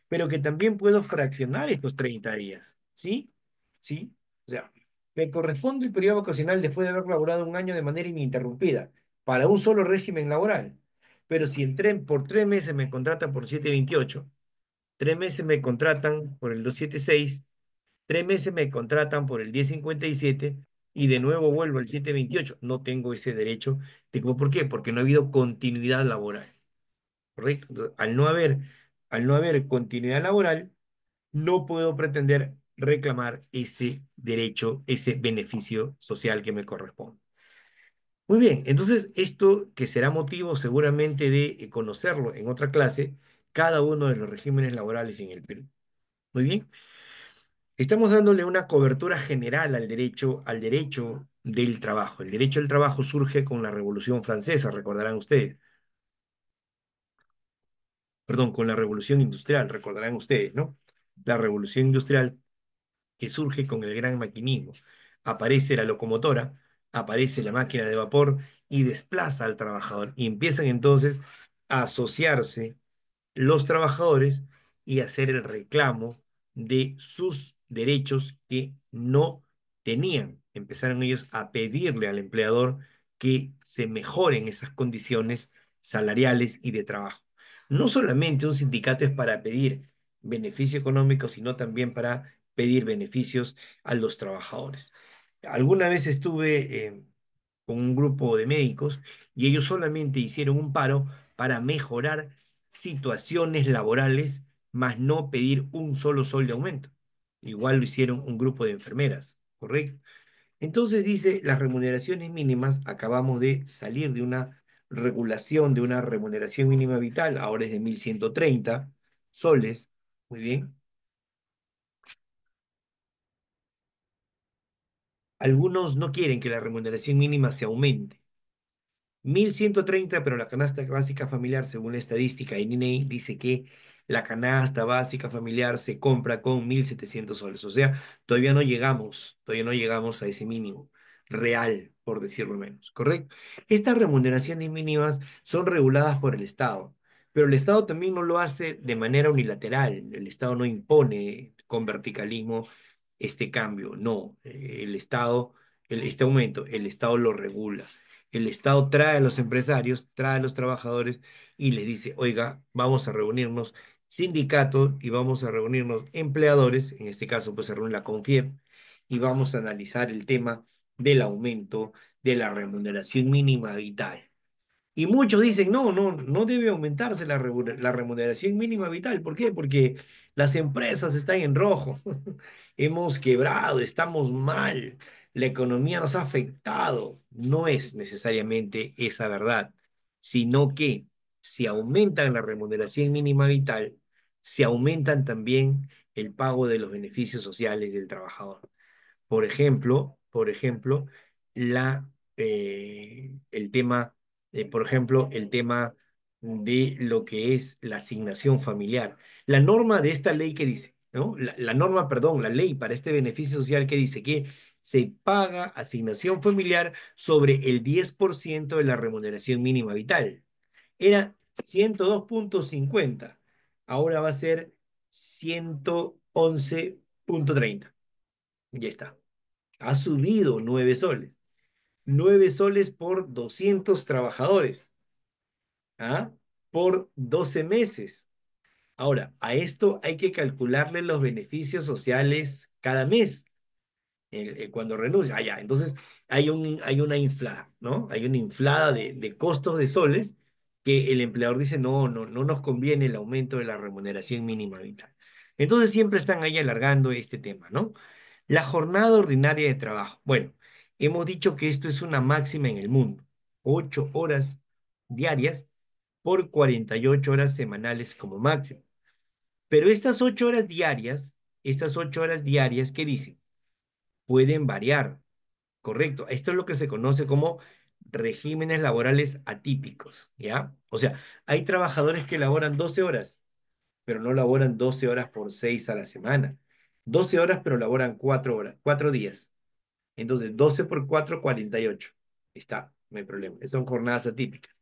pero que también puedo fraccionar estos 30 días. ¿Sí? ¿Sí? O sea, me corresponde el periodo vacacional después de haber laborado un año de manera ininterrumpida para un solo régimen laboral. Pero si por 3 meses me contratan por 728, 3 meses me contratan por el 276, 3 meses me contratan por el 1057 y de nuevo vuelvo al 728. No tengo ese derecho. ¿Por qué? Porque no ha habido continuidad laboral. ¿Correcto? Entonces, al no haber continuidad laboral, no puedo pretender reclamar ese derecho, ese beneficio social que me corresponde. Muy bien, entonces esto que será motivo seguramente de conocerlo en otra clase, cada uno de los regímenes laborales en el Perú. Muy bien. Estamos dándole una cobertura general al derecho del trabajo. El derecho del trabajo surge con la Revolución Francesa, recordarán ustedes. Perdón, con la Revolución Industrial, recordarán ustedes, ¿no? La Revolución Industrial que surge con el gran maquinismo. Aparece la locomotora, aparece la máquina de vapor y desplaza al trabajador. Y empiezan entonces a asociarse los trabajadores y hacer el reclamo de sus derechos que no tenían. Empezaron ellos a pedirle al empleador que se mejoren esas condiciones salariales y de trabajo. No solamente un sindicato es para pedir beneficio económico, sino también para pedir beneficios a los trabajadores. Alguna vez estuve con un grupo de médicos y ellos solamente hicieron un paro para mejorar situaciones laborales, más no pedir un solo sol de aumento. Igual lo hicieron un grupo de enfermeras, ¿correcto? Entonces dice, las remuneraciones mínimas, acabamos de salir de una regulación de una remuneración mínima vital, ahora es de 1.130 soles, muy bien. Algunos no quieren que la remuneración mínima se aumente. 1.130, pero la canasta básica familiar, según la estadística de INEI, dice que la canasta básica familiar se compra con 1.700 soles. O sea, todavía no llegamos a ese mínimo real, por decirlo menos, ¿correcto? Estas remuneraciones mínimas son reguladas por el Estado, pero el Estado también no lo hace de manera unilateral. El Estado no impone con verticalismo este cambio, no. El Estado, este aumento, el Estado lo regula. El Estado trae a los empresarios, trae a los trabajadores y les dice, oiga, vamos a reunirnos sindicatos y vamos a reunirnos empleadores, en este caso pues se reúne la CONFIEP, y vamos a analizar el tema del aumento de la remuneración mínima vital. Y muchos dicen, no, no, no debe aumentarse la remuneración mínima vital. ¿Por qué? Porque las empresas están en rojo. Hemos quebrado, estamos mal, la economía nos ha afectado. No es necesariamente esa verdad, sino que si aumentan la remuneración mínima vital, se aumentan también el pago de los beneficios sociales del trabajador. Por ejemplo, el tema de lo que es la asignación familiar. La norma de esta ley que dice, ¿no? La norma, perdón, la ley para este beneficio social que dice que se paga asignación familiar sobre el 10% de la remuneración mínima vital. Era 102,50. Ahora va a ser 111,30. Ya está. Ha subido 9 soles. 9 soles por 200 trabajadores, ¿ah? Por 12 meses. Ahora, a esto hay que calcularle los beneficios sociales cada mes cuando renuncia. Ah, ya. Entonces, hay una inflada, ¿no? Hay una inflada de costos de soles que el empleador dice, no, no, no nos conviene el aumento de la remuneración mínima vital. Entonces, siempre están ahí alargando este tema, ¿no? La jornada ordinaria de trabajo. Bueno, hemos dicho que esto es una máxima en el mundo. 8 horas diarias por 48 horas semanales como máximo. Pero estas 8 horas diarias, ¿qué dicen? Pueden variar, correcto. Esto es lo que se conoce como regímenes laborales atípicos, ¿ya? O sea, hay trabajadores que laboran 12 horas, pero no laboran 12 horas por 6 a la semana. 12 horas, pero laboran 4 horas, 4 días. Entonces, 12 por 4, 48. Está, no hay problema. Son jornadas atípicas.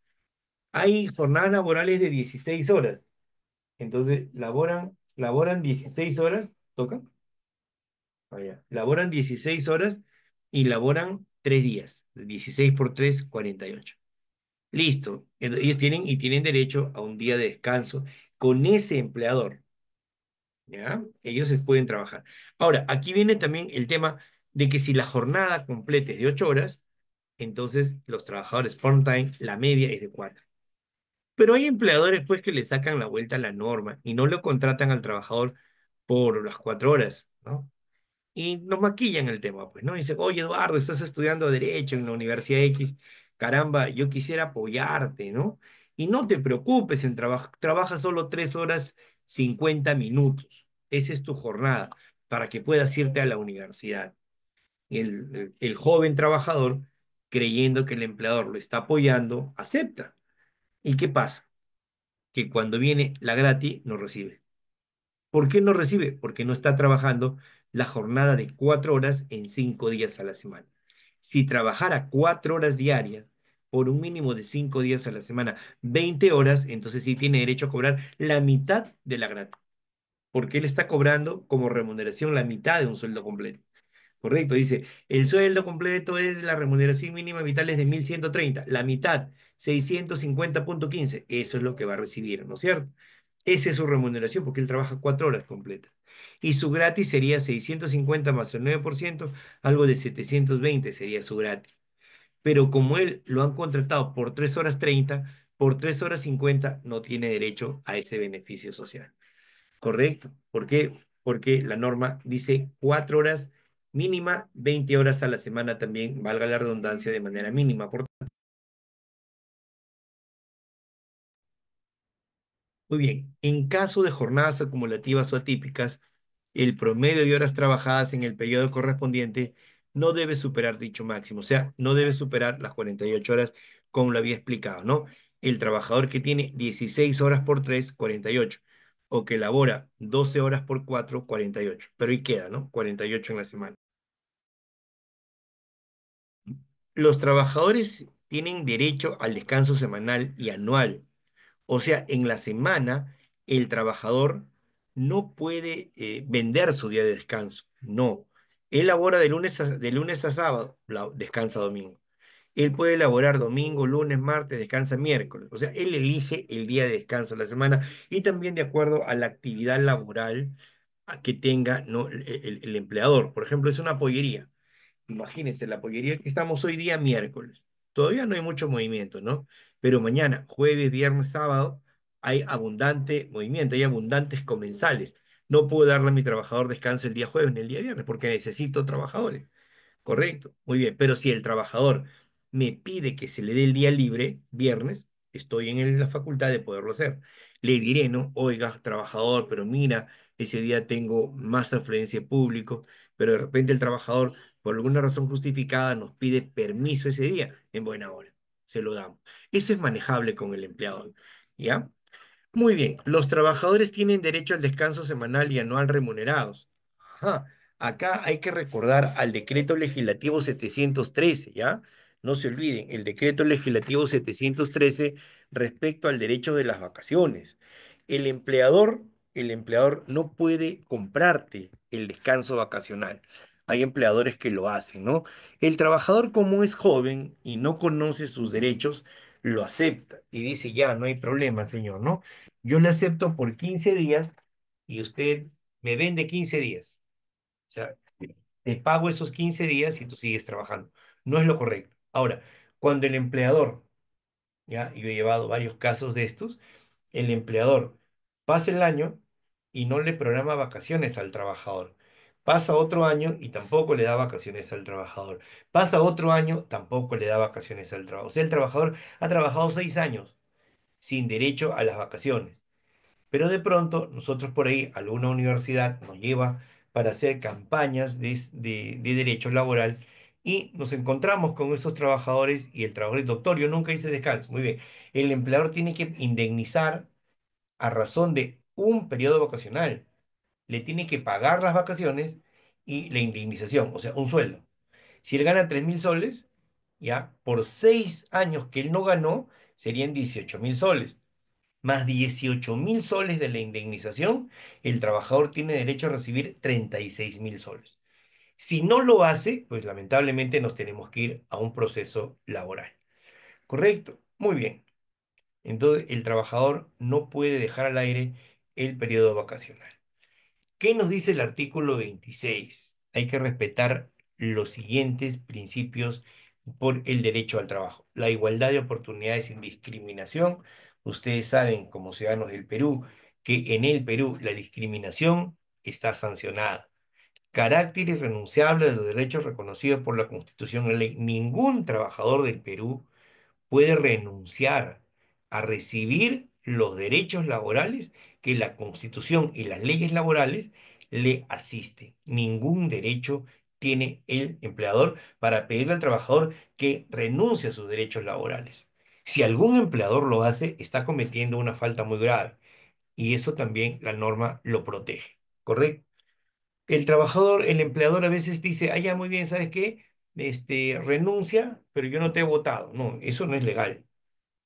Hay jornadas laborales de 16 horas. Entonces, laboran 16 horas, ¿toca? Allá. Laboran 16 horas y laboran 3 días. 16 por 3, 48. Listo. Ellos tienen derecho a un día de descanso con ese empleador. ¿Ya? Ellos se pueden trabajar. Ahora, aquí viene también el tema de que si la jornada completa es de 8 horas, entonces los trabajadores full-time, la media es de 4. Pero hay empleadores pues que le sacan la vuelta a la norma y no lo contratan al trabajador por las 4 horas, ¿no? Y nos maquillan el tema, pues, ¿no? Dicen, oye, Eduardo, estás estudiando Derecho en la Universidad X, caramba, yo quisiera apoyarte, ¿no? Y no te preocupes, trabaja solo 3 horas 50 minutos. Esa es tu jornada para que puedas irte a la universidad. El joven trabajador, creyendo que el empleador lo está apoyando, acepta. ¿Y qué pasa? Que cuando viene la gratis, no recibe. ¿Por qué no recibe? Porque no está trabajando la jornada de 4 horas en 5 días a la semana. Si trabajara 4 horas diarias por un mínimo de 5 días a la semana, 20 horas, entonces sí tiene derecho a cobrar la mitad de la gratuidad, porque él está cobrando como remuneración la mitad de un sueldo completo. Correcto, dice, el sueldo completo es la remuneración mínima vital es de 1.130, la mitad, 650,15. Eso es lo que va a recibir, ¿no es cierto? Esa es su remuneración porque él trabaja 4 horas completas. Y su gratis sería 650 más el 9%, algo de 720 sería su gratis. Pero como él lo han contratado por 3 horas 30, por 3 horas 50 no tiene derecho a ese beneficio social. ¿Correcto? ¿Por qué? Porque la norma dice 4 horas mínima, 20 horas a la semana también, valga la redundancia, de manera mínima. Muy bien, en caso de jornadas acumulativas o atípicas, el promedio de horas trabajadas en el periodo correspondiente no debe superar dicho máximo, o sea, no debe superar las 48 horas como lo había explicado, ¿no? El trabajador que tiene 16 horas por 3, 48, o que labora 12 horas por 4, 48, pero ahí queda, ¿no? 48 en la semana. Los trabajadores tienen derecho al descanso semanal y anual. O sea, en la semana el trabajador no puede vender su día de descanso. No. Él labora de lunes a sábado, descansa domingo. Él puede laborar domingo, lunes, martes, descansa miércoles. O sea, él elige el día de descanso de la semana y también de acuerdo a la actividad laboral que tenga, ¿no? el empleador. Por ejemplo, es una pollería. Imagínense, la pollería que estamos hoy día miércoles. Todavía no hay mucho movimiento, ¿no? Pero mañana, jueves, viernes, sábado, hay abundante movimiento, hay abundantes comensales. No puedo darle a mi trabajador descanso el día jueves ni el día viernes porque necesito trabajadores. Correcto, muy bien. Pero si el trabajador me pide que se le dé el día libre, viernes, estoy en la facultad de poderlo hacer. Le diré, ¿no? Oiga, trabajador, pero mira, ese día tengo más afluencia de público, pero de repente el trabajador, por alguna razón justificada, nos pide permiso ese día, en buena hora. Se lo damos. Eso es manejable con el empleador, ¿ya? Muy bien, los trabajadores tienen derecho al descanso semanal y anual remunerados. Ajá. Acá hay que recordar al decreto legislativo 713, ¿ya? No se olviden, el decreto legislativo 713 respecto al derecho de las vacaciones. El empleador, el empleador no puede comprarte el descanso vacacional. Hay empleadores que lo hacen, ¿no? El trabajador, como es joven y no conoce sus derechos, lo acepta y dice, ya, no hay problema, señor, ¿no? Yo le acepto por 15 días y usted me vende 15 días. O sea, te pago esos 15 días y tú sigues trabajando. No es lo correcto. Ahora, cuando el empleador, ya, yo he llevado varios casos de estos, el empleador pasa el año y no le programa vacaciones al trabajador. Pasa otro año y tampoco le da vacaciones al trabajador. Pasa otro año, tampoco le da vacaciones al trabajador. O sea, el trabajador ha trabajado 6 años sin derecho a las vacaciones. Pero de pronto, nosotros por ahí, alguna universidad nos lleva para hacer campañas de derecho laboral y nos encontramos con estos trabajadores y el trabajador dice, doctor, yo nunca hice descanso. Muy bien, el empleador tiene que indemnizar a razón de un periodo vacacional, le tiene que pagar las vacaciones y la indemnización, o sea, un sueldo. Si él gana 3.000 soles, ya por 6 años que él no ganó, serían 18.000 soles. Más 18.000 soles de la indemnización, el trabajador tiene derecho a recibir 36.000 soles. Si no lo hace, pues lamentablemente nos tenemos que ir a un proceso laboral. ¿Correcto? Muy bien. Entonces, el trabajador no puede dejar al aire el periodo vacacional. ¿Qué nos dice el artículo 26? Hay que respetar los siguientes principios por el derecho al trabajo. La igualdad de oportunidades sin discriminación. Ustedes saben, como ciudadanos del Perú, que en el Perú la discriminación está sancionada. Carácter irrenunciable de los derechos reconocidos por la Constitución y la ley. Ningún trabajador del Perú puede renunciar a recibir los derechos laborales que la Constitución y las leyes laborales le asisten. Ningún derecho tiene el empleador para pedirle al trabajador que renuncie a sus derechos laborales. Si algún empleador lo hace, está cometiendo una falta muy grave y eso también la norma lo protege, ¿correcto? El trabajador, el empleador a veces dice, ah, ya, muy bien, ¿sabes qué? Renuncia, pero yo no te he votado. No, eso no es legal.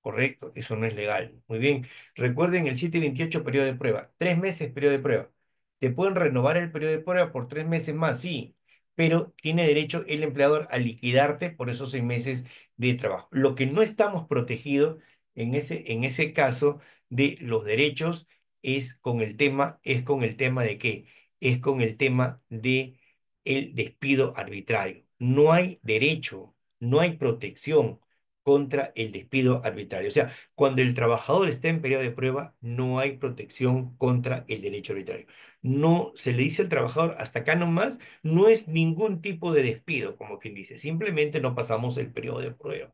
Correcto, eso no es legal. Muy bien. Recuerden el 728 periodo de prueba. 3 meses periodo de prueba. Te pueden renovar el periodo de prueba por 3 meses más, sí, pero tiene derecho el empleador a liquidarte por esos 6 meses de trabajo. Lo que no estamos protegidos en ese caso de los derechos es con el tema de qué? Es con el tema de el despido arbitrario. No hay derecho, no hay protección contra el despido arbitrario. O sea, cuando el trabajador está en periodo de prueba, no hay protección contra el derecho arbitrario. No se le dice al trabajador, hasta acá nomás, no es ningún tipo de despido, como quien dice, simplemente no pasamos el periodo de prueba.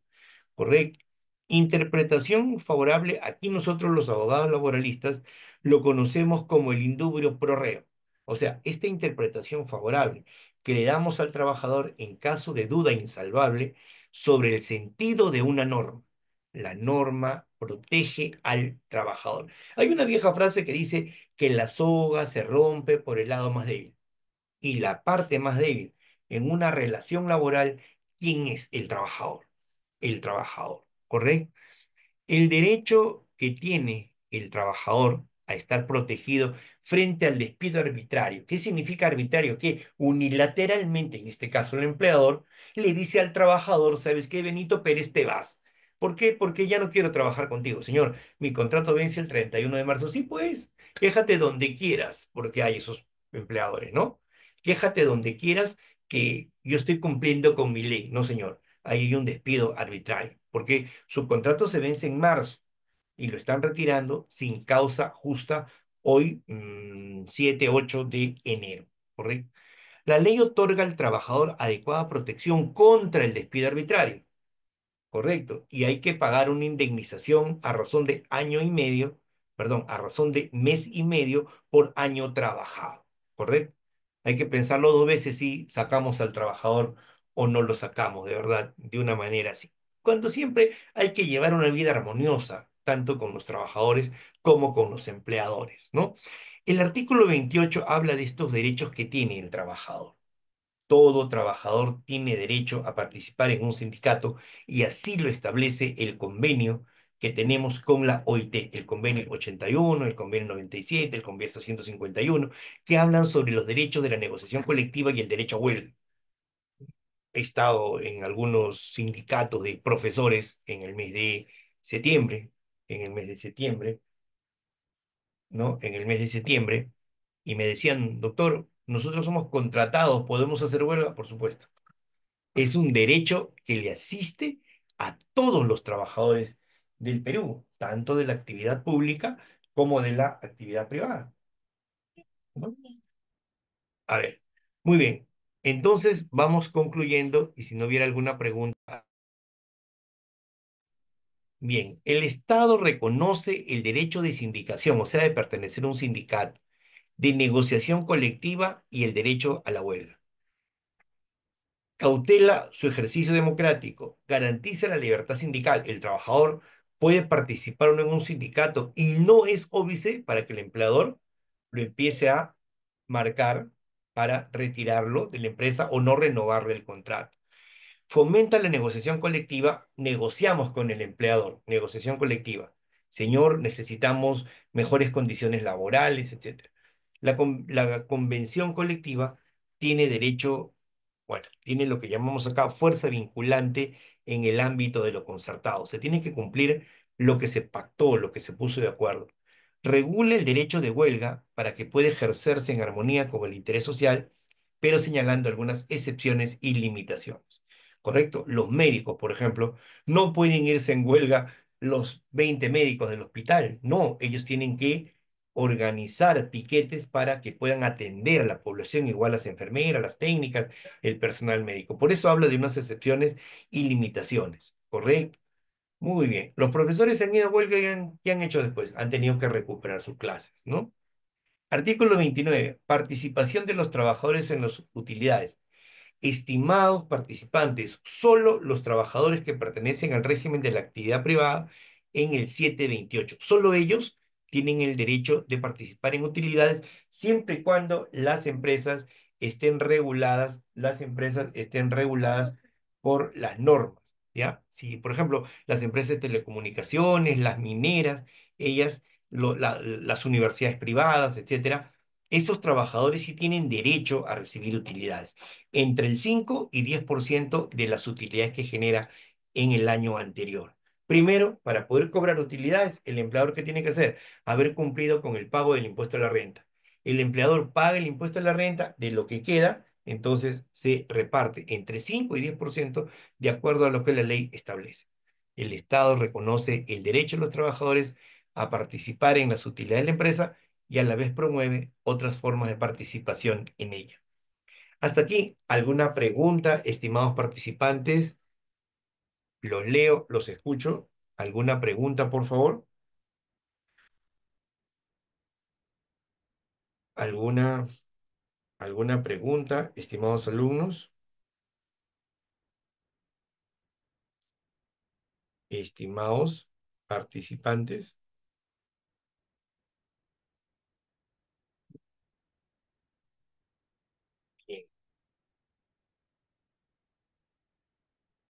Correcto. Interpretación favorable, aquí nosotros los abogados laboralistas lo conocemos como el indubio pro reo. O sea, esta interpretación favorable que le damos al trabajador en caso de duda insalvable sobre el sentido de una norma. La norma protege al trabajador. Hay una vieja frase que dice que la soga se rompe por el lado más débil. Y la parte más débil en una relación laboral, ¿quién es el trabajador? El trabajador, ¿correcto? El derecho que tiene el trabajador a estar protegido frente al despido arbitrario. ¿Qué significa arbitrario? Que unilateralmente, en este caso el empleador, le dice al trabajador, ¿sabes qué, Benito Pérez, te vas? ¿Por qué? Porque ya no quiero trabajar contigo, señor. Mi contrato vence el 31 de marzo. Sí, pues, quéjate donde quieras, porque hay esos empleadores, ¿no? Quéjate donde quieras que yo estoy cumpliendo con mi ley. No, señor. Ahí hay un despido arbitrario, porque su contrato se vence en marzo y lo están retirando sin causa justa hoy, 7, 8 de enero, ¿correcto? La ley otorga al trabajador adecuada protección contra el despido arbitrario. Correcto. Y hay que pagar una indemnización a razón de año y medio, perdón, a razón de mes y medio por año trabajado. Correcto. Hay que pensarlo 2 veces si sacamos al trabajador o no lo sacamos, de verdad, de una manera así. Cuando siempre hay que llevar una vida armoniosa, tanto con los trabajadores como con los empleadores, ¿no? El artículo 28 habla de estos derechos que tiene el trabajador. Todo trabajador tiene derecho a participar en un sindicato y así lo establece el convenio que tenemos con la OIT, el convenio 81, el convenio 97, el convenio 151, que hablan sobre los derechos de la negociación colectiva y el derecho a huelga. He estado en algunos sindicatos de profesores en el mes de septiembre, en el mes de septiembre, ¿no? En el mes de septiembre, y me decían, doctor, nosotros somos contratados, ¿podemos hacer huelga? Por supuesto. Es un derecho que le asiste a todos los trabajadores del Perú, tanto de la actividad pública como de la actividad privada, ¿no? A ver, muy bien. Entonces vamos concluyendo y si no hubiera alguna pregunta. Bien, el Estado reconoce el derecho de sindicación, o sea, de pertenecer a un sindicato, de negociación colectiva y el derecho a la huelga. Cautela su ejercicio democrático, garantiza la libertad sindical. El trabajador puede participar o no en un sindicato y no es óbice para que el empleador lo empiece a marcar para retirarlo de la empresa o no renovarle el contrato. Fomenta la negociación colectiva, negociamos con el empleador, negociación colectiva. Señor, necesitamos mejores condiciones laborales, etcétera. La convención colectiva tiene derecho, bueno, tiene lo que llamamos acá fuerza vinculante en el ámbito de lo concertado. Se tiene que cumplir lo que se pactó, lo que se puso de acuerdo. Regula el derecho de huelga para que pueda ejercerse en armonía con el interés social, pero señalando algunas excepciones y limitaciones. ¿Correcto? Los médicos, por ejemplo, no pueden irse en huelga los 20 médicos del hospital. No, ellos tienen que organizar piquetes para que puedan atender a la población, igual las enfermeras, las técnicas, el personal médico. Por eso hablo de unas excepciones y limitaciones. ¿Correcto? Muy bien. Los profesores se han ido a huelga y ¿qué han hecho después? Han tenido que recuperar sus clases, ¿no? Artículo 29. Participación de los trabajadores en las utilidades. Estimados participantes, solo los trabajadores que pertenecen al régimen de la actividad privada en el 728, solo ellos tienen el derecho de participar en utilidades siempre y cuando las empresas estén reguladas por las normas, ¿ya? Si, por ejemplo, las empresas de telecomunicaciones, las mineras, ellas, las universidades privadas, etcétera, esos trabajadores sí tienen derecho a recibir utilidades entre el 5 y 10% de las utilidades que genera en el año anterior. Primero, para poder cobrar utilidades, el empleador ¿qué tiene que hacer? Haber cumplido con el pago del impuesto a la renta. El empleador paga el impuesto a la renta de lo que queda, entonces se reparte entre 5 y 10% de acuerdo a lo que la ley establece. El Estado reconoce el derecho de los trabajadores a participar en las utilidades de la empresa y a la vez promueve otras formas de participación en ella. Hasta aquí, ¿alguna pregunta, estimados participantes? Los leo, los escucho. ¿Alguna pregunta, por favor? ¿Alguna, alguna pregunta, estimados alumnos, estimados participantes?